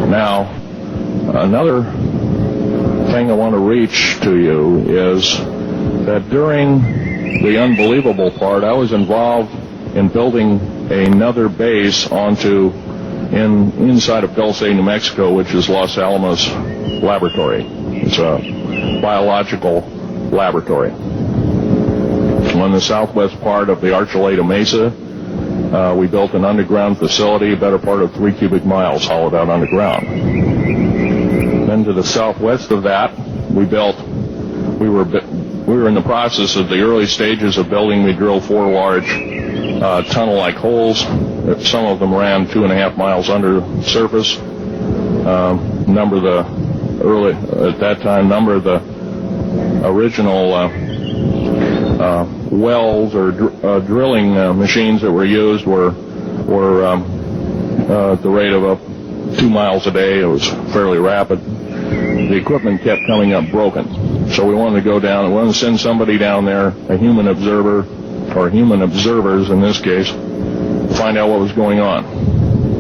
Now, another thing I want to reach to you is that during the unbelievable part, I was involved in building another base inside of Dulce, New Mexico, which is Los Alamos Laboratory. It's a biological laboratory. On the southwest part of the Archuleta Mesa, we built an underground facility, a better part of 3 cubic miles hollowed out underground. Then to the southwest of that, we were in the process of the early stages of building. We drilled 4 large tunnel-like holes. Some of them ran 2.5 miles under surface. Number of the original wells or drilling machines that were used were at the rate of 2 miles a day. It was fairly rapid. The equipment kept coming up broken. So we wanted to go down and we wanted to send somebody down there, a human observer, or human observers in this case, to find out what was going on.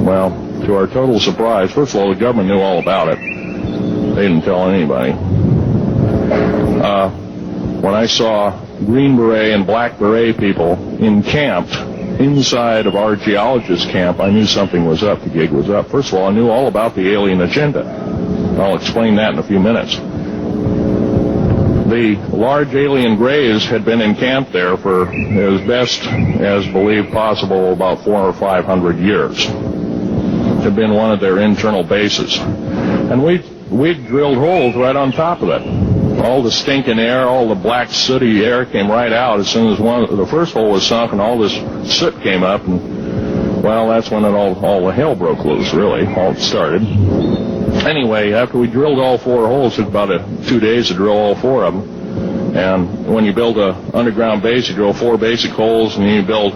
Well, to our total surprise, first of all, the government knew all about it. They didn't tell anybody. When I saw Green Beret and Black Beret people encamped inside of our geologist camp, I knew something was up. The gig was up. First of all, I knew all about the alien agenda. I'll explain that in a few minutes. The large alien grays had been encamped there for as best as believed possible about 400 or 500 years. It had been one of their internal bases. And we drilled holes right on top of it. All the stinking air, all the black sooty air came right out as soon as the first hole was sunk, and all this soot came up, and well, that's when all the hell broke loose, really, all started. Anyway, after we drilled all 4 holes, it took about 2 days to drill all 4 of them. And when you build an underground base, you drill 4 basic holes, and then you build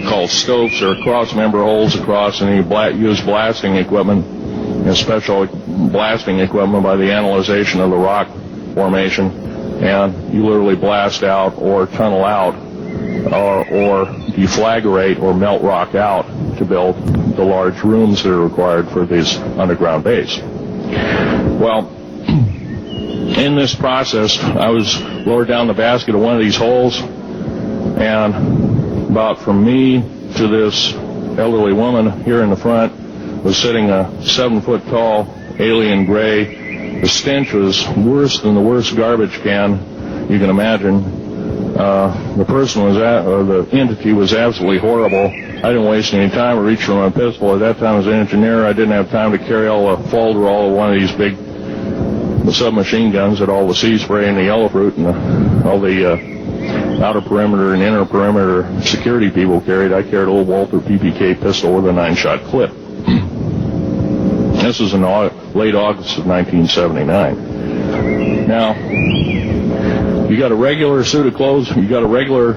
called stopes or cross-member holes across, and you use blasting equipment, special blasting equipment by the analyzation of the rock formation, and you literally blast out or tunnel out or deflagrate or melt rock out to build the large rooms that are required for this underground base. Well, in this process, I was lowered down the basket of one of these holes, and about from me to this elderly woman here in the front was sitting a 7-foot-tall alien gray. The stench was worse than the worst garbage can you can imagine. The entity was absolutely horrible. I didn't waste any time. I reached for my pistol. At that time, as an engineer, I didn't have time to carry all the folderol of one of these big submachine guns that all the sea spray and the yellow fruit and all the outer perimeter and inner perimeter security people carried. I carried a little Walter PPK pistol with a 9-shot clip. This was in late August of 1979. Now, you got a regular suit of clothes, you got a regular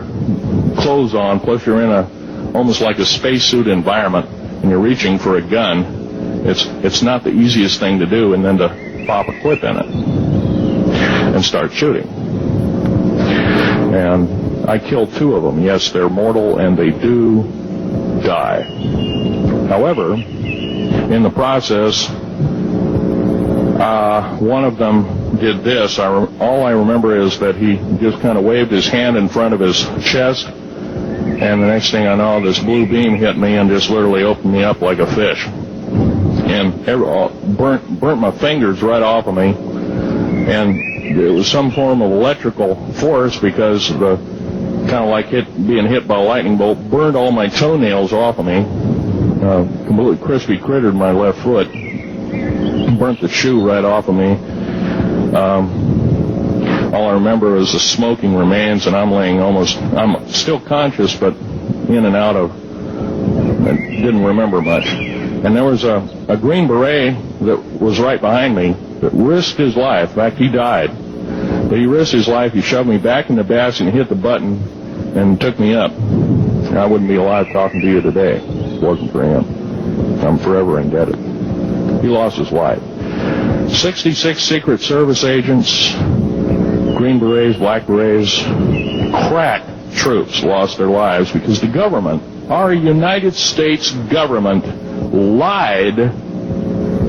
clothes on, plus you're in almost like a spacesuit environment, and you're reaching for a gun. It's not the easiest thing to do, and then to pop a clip in it and start shooting. And I killed 2 of them. Yes, they're mortal, and they do die. However, in the process, one of them did this. All I remember is that he just kind of waved his hand in front of his chest, and the next thing I know, this blue beam hit me and just literally opened me up like a fish, and burnt my fingers right off of me. And it was some form of electrical force, because the kind of like being hit by a lightning bolt burned all my toenails off of me. Completely crispy crittered my left foot, burnt the shoe right off of me. All I remember is the smoking remains, and I'm still conscious, but in and out of, I didn't remember much. And there was a Green Beret that was right behind me that risked his life. In fact, he died. But he risked his life. He shoved me back in the basket and hit the button and took me up. I wouldn't be alive talking to you today if it wasn't for him. I'm forever indebted. He lost his life. 66 Secret Service agents, Green Berets, Black Berets, crack troops lost their lives because the government, our United States government, lied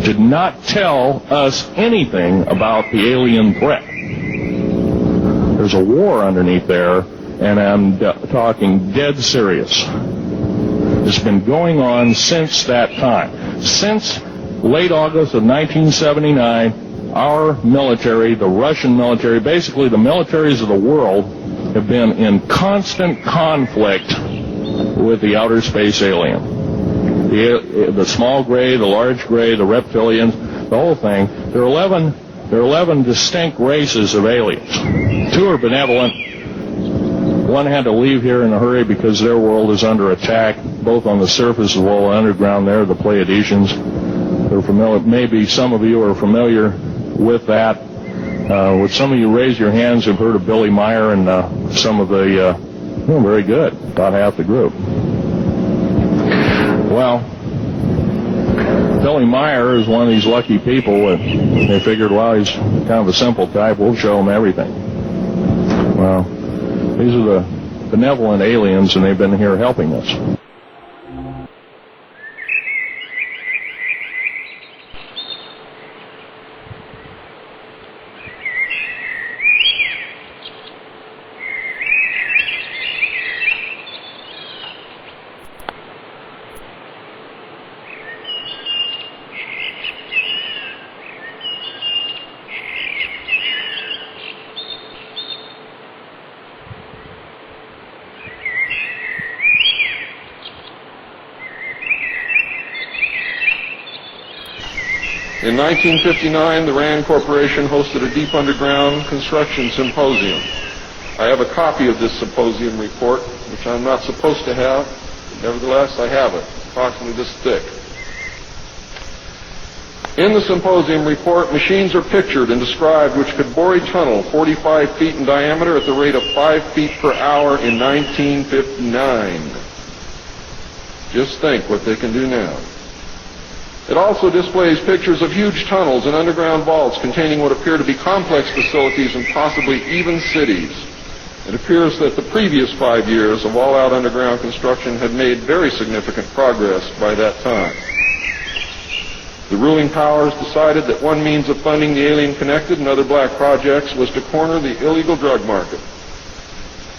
did not tell us anything about the alien threat. There's a war underneath there, and I'm talking dead serious. It's been going on since that time. Since late August of 1979, our military, the Russian military, basically the militaries of the world, have been in constant conflict with the outer space alien. The small gray, the large gray, the reptilians, the whole thing. There are 11 distinct races of aliens. 2 are benevolent. 1 had to leave here in a hurry because their world is under attack, both on the surface as well as underground. There, the Pleiadians. They're familiar. Maybe some of you are familiar with that. Would some of you raise your hands who've heard of Billy Meyer and some of the... very good. About half the group. Well, Billy Meyer is one of these lucky people, and they figured, well, he's kind of a simple type. We'll show him everything. Well, these are the benevolent aliens, and they've been here helping us. In 1959, the RAND Corporation hosted a deep underground construction symposium. I have a copy of this symposium report, which I'm not supposed to have. Nevertheless, I have it, approximately this thick. In the symposium report, machines are pictured and described which could bore a tunnel 45 feet in diameter at the rate of 5 feet per hour in 1959. Just think what they can do now. It also displays pictures of huge tunnels and underground vaults containing what appear to be complex facilities and possibly even cities. It appears that the previous 5 years of all-out underground construction had made very significant progress by that time. The ruling powers decided that one means of funding the alien-connected and other black projects was to corner the illegal drug market.